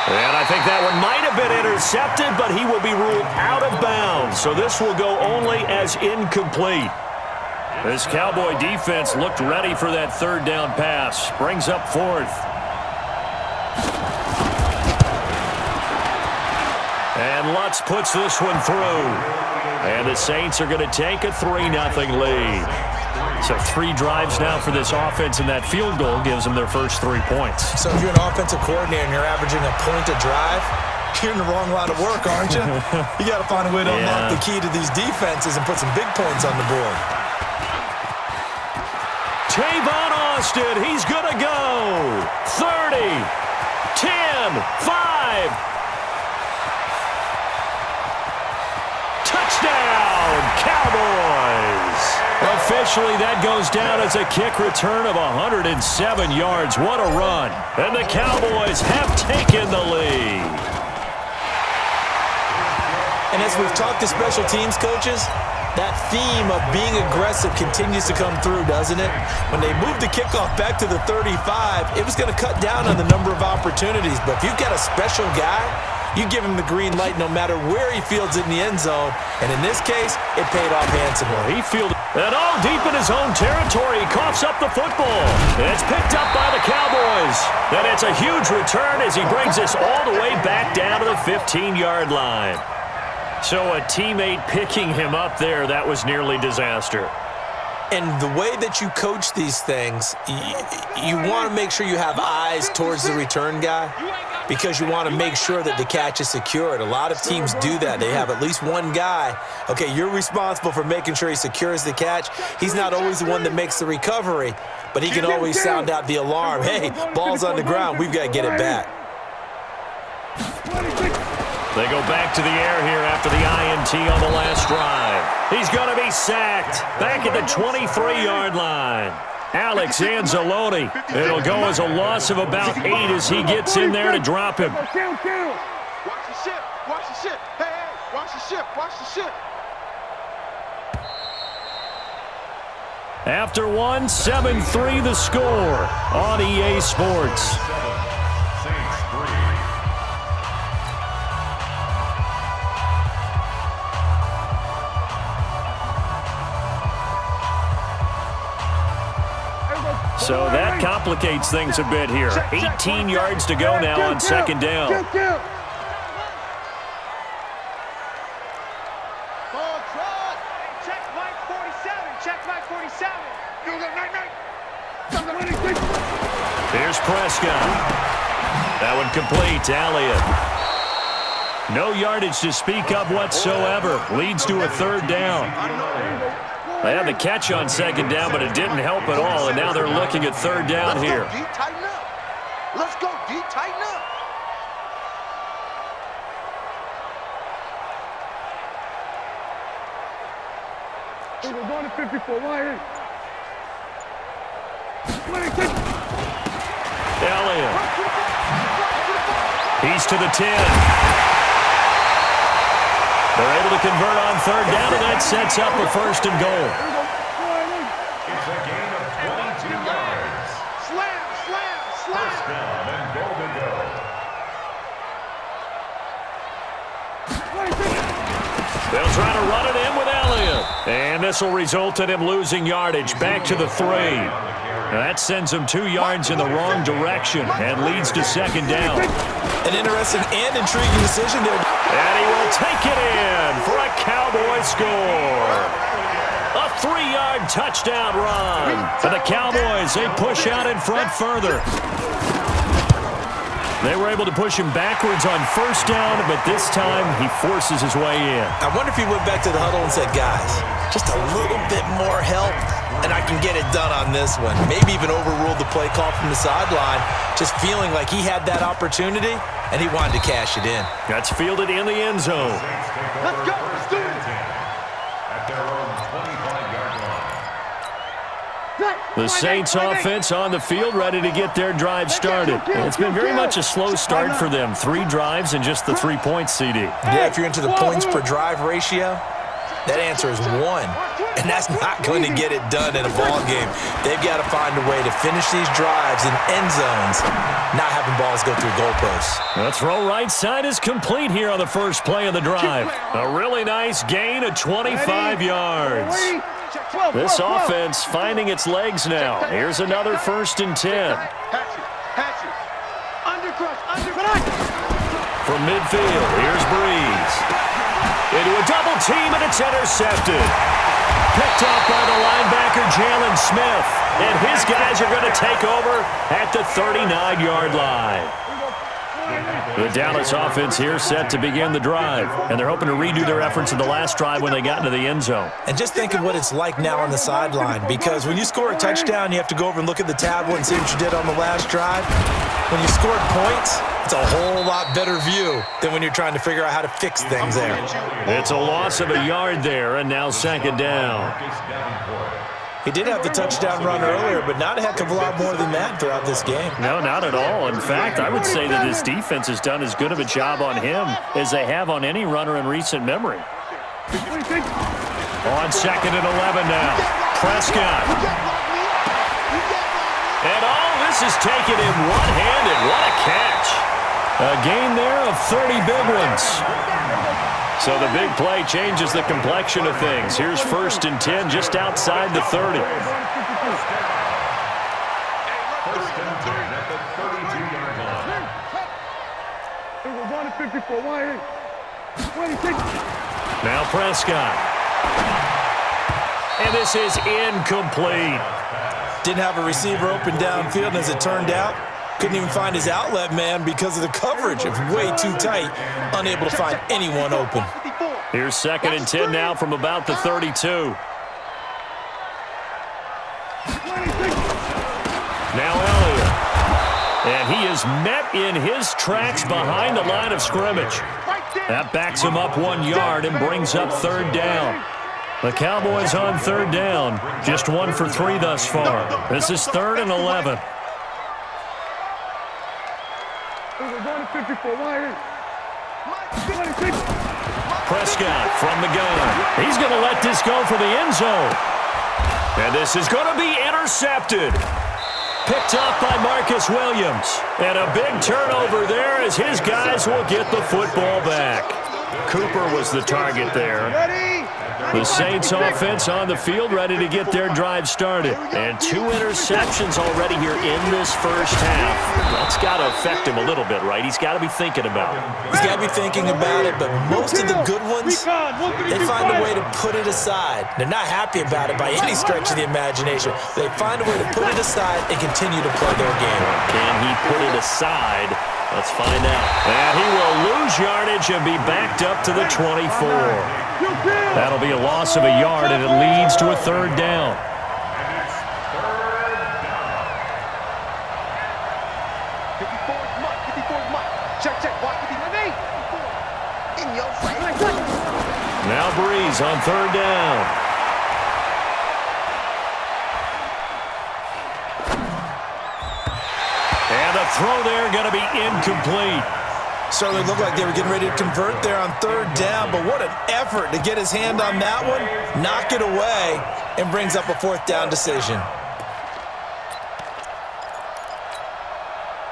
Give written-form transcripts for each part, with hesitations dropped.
And I think that one might have been intercepted, but he will be ruled out of bounds. So this will go only as incomplete. This Cowboy defense looked ready for that third down pass. Brings up fourth. And Lutz puts this one through. And the Saints are going to take a 3-0 lead. So 3 drives now for this offense, and that field goal gives them their first 3 points. So if you're an offensive coordinator and you're averaging a point a drive, you're in the wrong line of work, aren't you? You got to find a way to unlock the key to these defenses and put some big points on the board. Tavon Austin, he's going to go. 30, 10, 5. Touchdown, Cowboys. Officially, that goes down as a kick return of 107 yards. What a run. And the Cowboys have taken the lead. And as we've talked to special teams coaches, that theme of being aggressive continues to come through, doesn't it? When they moved the kickoff back to the 35, it was going to cut down on the number of opportunities. But if you've got a special guy, you give him the green light no matter where he fields it in the end zone. And in this case, it paid off handsomely. He fielded it all deep in his own territory. He coughs up the football. And it's picked up by the Cowboys. And it's a huge return as he brings this all the way back down to the 15-yard line. So a teammate picking him up there, that was nearly disaster. And the way that you coach these things, you want to make sure you have eyes towards the return guy because you want to make sure that the catch is secured. A lot of teams do that. They have at least one guy. Okay, you're responsible for making sure he secures the catch. He's not always the one that makes the recovery, but he can always sound out the alarm. Hey, ball's on the ground. We've got to get it back. They go back to the air here after the INT on the last drive. He's going to be sacked back at the 23-yard line. Alex Anzalone. It'll go as a loss of about 8 as he gets in there to drop him. Watch the ship. Watch the ship. Hey, watch the ship. Watch the ship. After 1, 7-3 the score on EA Sports. So that complicates things a bit here. 18 yards to go now on second down. Check Mike 47. Check Mike 47. Here's Prescott. That one complete to Elliott. No yardage to speak of whatsoever. Leads to a third down. They had the catch on second down, but it didn't help at all, and now they're looking at third down here. Let's go, D. Tighten up. Let's go, D. Tighten up. Hey, we're going to 54. Why? Elliott. He's to the 10. They're able to convert on third down, and that sets up a first and goal. It's a gain of 22 yards. Slam. First down and goal to go. They'll try to run it in with Elliott. And this will result in him losing yardage back to the 3. That sends him 2 yards in the wrong direction and leads to second down. An interesting and intriguing decision there. And he will take it in for a Cowboy score. A 3-yard touchdown run. For the Cowboys, they push out in front further. They were able to push him backwards on first down, but this time he forces his way in. I wonder if he went back to the huddle and said, guys, just a little bit more help, and I can get it done on this one. Maybe even overruled the play call from the sideline, just feeling like he had that opportunity, and he wanted to cash it in. That's fielded in the end zone. Let's go. Let's do it. At their own 25-yard line. The Saints offense on the field ready to get their drive started. It's been very much a slow start for them. 3 drives and just the 3 points, CD. Yeah, if you're into the points per drive ratio, that answer is 1. And that's not going to get it done in a ball game. They've got to find a way to finish these drives in end zones not having balls go through goalposts. The throw right side is complete here on the first play of the drive. A really nice gain of 25 yards. This offense finding its legs now. Here's another 1st and 10. From midfield, here's Breeze. Into a double team, and it's intercepted. Picked off by the linebacker, Jalen Smith. And his guys are going to take over at the 39-yard line. The Dallas offense here set to begin the drive. And they're hoping to redo their efforts in the last drive when they got into the end zone. And just think of what it's like now on the sideline. Because when you score a touchdown, you have to go over and look at the tablet and see what you did on the last drive. When you scored points, it's a whole lot better view than when you're trying to figure out how to fix things there. It's a loss of a yard there, and now 2nd down. He did have the touchdown run earlier, but not a heck of a lot more than that throughout this game. No, not at all. In fact, I would say that his defense has done as good of a job on him as they have on any runner in recent memory. On 2nd and 11 now. Prescott. And all this is taken in one-handed. What a catch. A gain there of 30 big ones. So the big play changes the complexion of things. Here's 1st and 10 just outside the 30. Now Prescott. And this is incomplete. Didn't have a receiver open downfield, and as it turned out, couldn't even find his outlet man because of the coverage. It was way too tight, unable to find anyone open. Here's 2nd and 10 now from about the 32. Now Elliott. And he is met in his tracks behind the line of scrimmage. That backs him up 1 yard and brings up 3rd down. The Cowboys on 3rd down. Just 1 for 3 thus far. This is 3rd and 11. Prescott from the gun. He's going to let this go for the end zone. And this is going to be intercepted. Picked up by Marcus Williams. And a big turnover there as his guys will get the football back. Cooper was the target there. The Saints offense on the field ready to get their drive started. And 2 interceptions already here in this first half. That's got to affect him a little bit, right? He's got to be thinking about it. He's got to be thinking about it, but most of the good ones, they find a way to put it aside. They're not happy about it by any stretch of the imagination. They find a way to put it aside and continue to play their game. Can he put it aside? Let's find out. And he will lose yardage and be backed up to the 24. That'll be a loss of a yard, and it leads to a 3rd down. Now Breeze on 3rd down. And the throw there going to be incomplete. Certainly looked like they were getting ready to convert there on 3rd down, but what an effort to get his hand on that one, knock it away, and brings up a 4th down decision.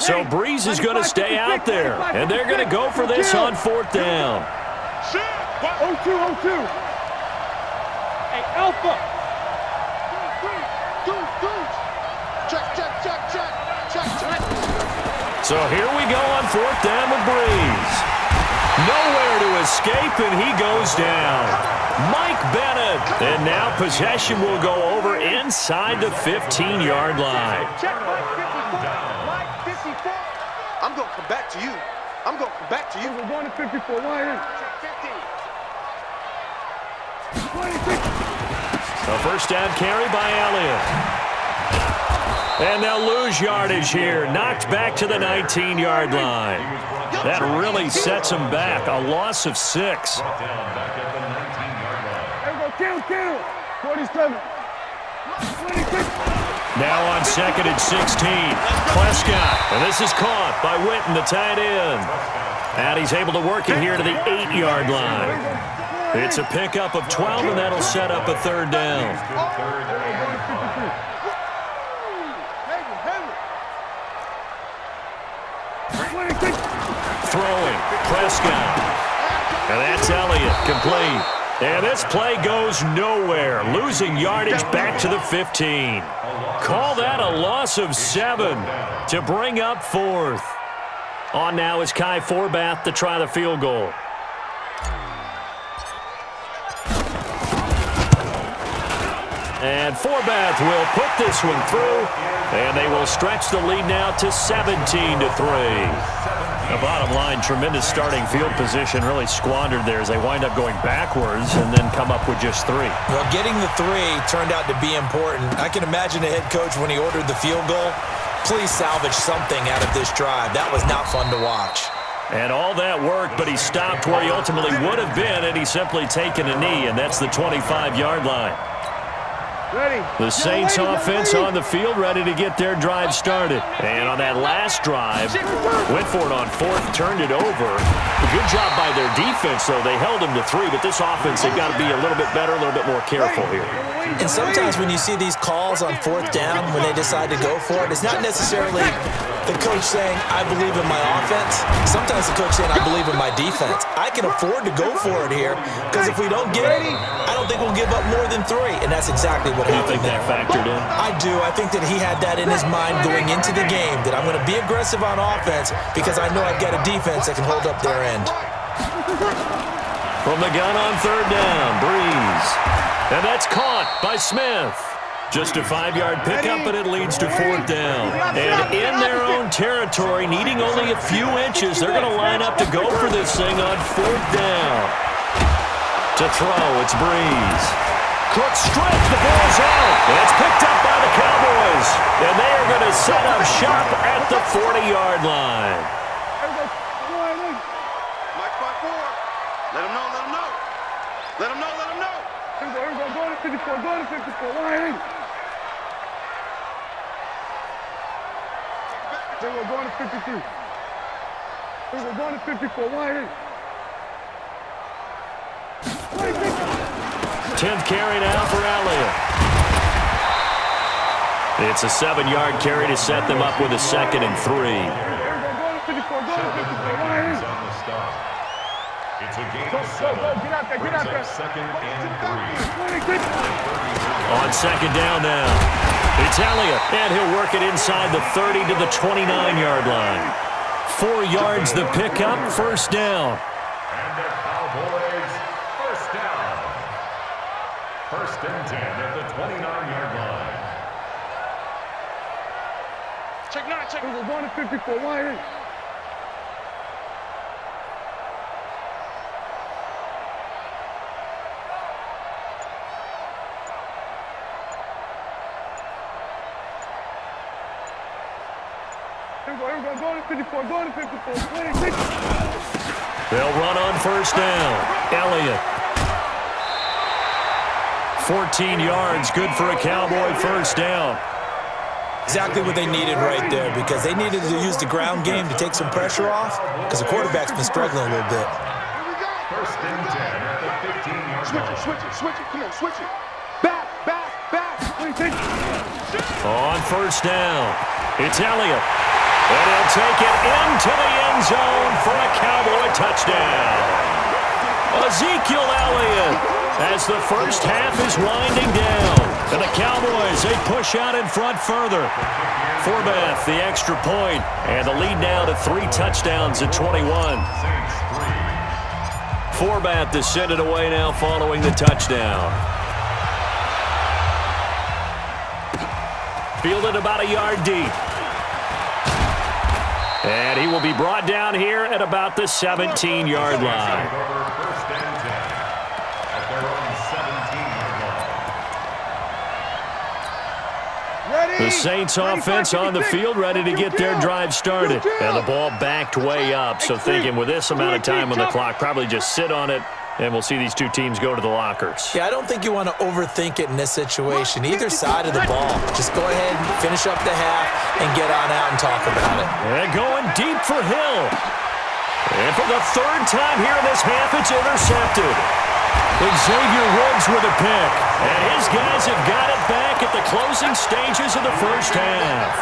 So Breeze is going to stay out there, and they're going to go for this on 4th down. 0-2. Hey, Alpha. Check. So here we go on 4th down with Breeze. Nowhere to escape, and he goes down. Mike Bennett. And now possession will go over inside the 15-yard line. I'm going to come back to you. We're going to 54. A first down carry by Elliott. And they'll lose yardage here. Knocked back to the 19-yard line. That really sets them back. A loss of 6. Count. 47. 26. Now on 2nd and 16. Prescott. And this is caught by Witten, the tight end. And he's able to work it here to the 8-yard line. It's a pickup of 12, and that'll set up a 3rd down. 2 throwing. Prescott. And that's Elliott, complete. And this play goes nowhere, losing yardage back to the 15. Call that a loss of 7 to bring up 4th. On now is Kai Forbath to try the field goal. And Forbath will put this one through, and they will stretch the lead now to 17-3. The bottom line, tremendous starting field position, really squandered there as they wind up going backwards and then come up with just 3. Well, getting the 3 turned out to be important. I can imagine the head coach when he ordered the field goal. Please salvage something out of this drive. That was not fun to watch. And all that worked, but he stopped where he ultimately would have been, and he's simply taken a knee, and that's the 25-yard line. The Saints offense on the field, ready to get their drive started. And on that last drive, went for it on 4th, turned it over. A good job by their defense, though. They held them to 3, but this offense, they've got to be a little bit better, a little bit more careful here. And sometimes when you see these calls on 4th down, when they decide to go for it, it's not necessarily the coach saying, I believe in my offense. Sometimes the coach saying, I believe in my defense. I can afford to go for it here, because if we don't get it, I don't think we'll give up more than 3. And that's exactly what happened. You think that factored in? I do. I think that he had that in his mind going into the game, that I'm going to be aggressive on offense because I know I've got a defense that can hold up their end. From the gun on 3rd down, Breeze. And that's caught by Smith. Just a 5-yard pickup, but it leads to 4th down. And in their own territory, needing only a few inches, they're going to line up to go for this thing on 4th down. To throw, it's Breeze. Cook strip, the ball's out. And it's picked up by the Cowboys. And they are going to set up shop at the 40-yard line. Mike 5-4. Let him know, let him know. Let him know, let him know. Here we go, go to 54, go to 54. Line. Here we go, going to 53. Here we go, going to 54. Line. 10th carry now for Elliott. It's a 7-yard carry to set them up with a 2nd and 3. It's a gain of 7. Brings up 2nd and 3. On 2nd down now, it's Elliott, and he'll work it inside the 30 to the 29-yard line. 4 yards the pickup, 1st down. And the Cowboys, 1st down. 1st and 10 at the 29-yard line. Check 9, check. We're going to 54. Line. Here we go, going to 54, going to 54. They'll run on 1st down. Elliott. 14 yards, good for a Cowboy 1st down. Exactly what they needed right there, because they needed to use the ground game to take some pressure off, because the quarterback's been struggling a little bit. 1st and 10 at the 15-yard line. Switch it, come on, switch it. Back. On 1st down, it's Elliott. And he'll take it into the end zone for a Cowboy touchdown. Ezekiel Elliott, as the first half is winding down. And the Cowboys, they push out in front further. Forbath, the extra point, and the lead now to 3 touchdowns at 21. Forbath to send it away now following the touchdown. Fielded about a yard deep. And he will be brought down here at about the 17-yard line. 1st and 10 at their own 17-yard line. The Saints offense on the field, ready to get their drive started. And the ball backed way up, so thinking with this amount of time on the clock, probably just sit on it, and we'll see these two teams go to the lockers. Yeah, I don't think you want to overthink it in this situation. Either side of the ball. Just go ahead and finish up the half and get on out and talk about it. And going deep for Hill. And for the 3rd time here in this half, it's intercepted. Xavier Woods with a pick. And his guys have got it back at the closing stages of the 1st half.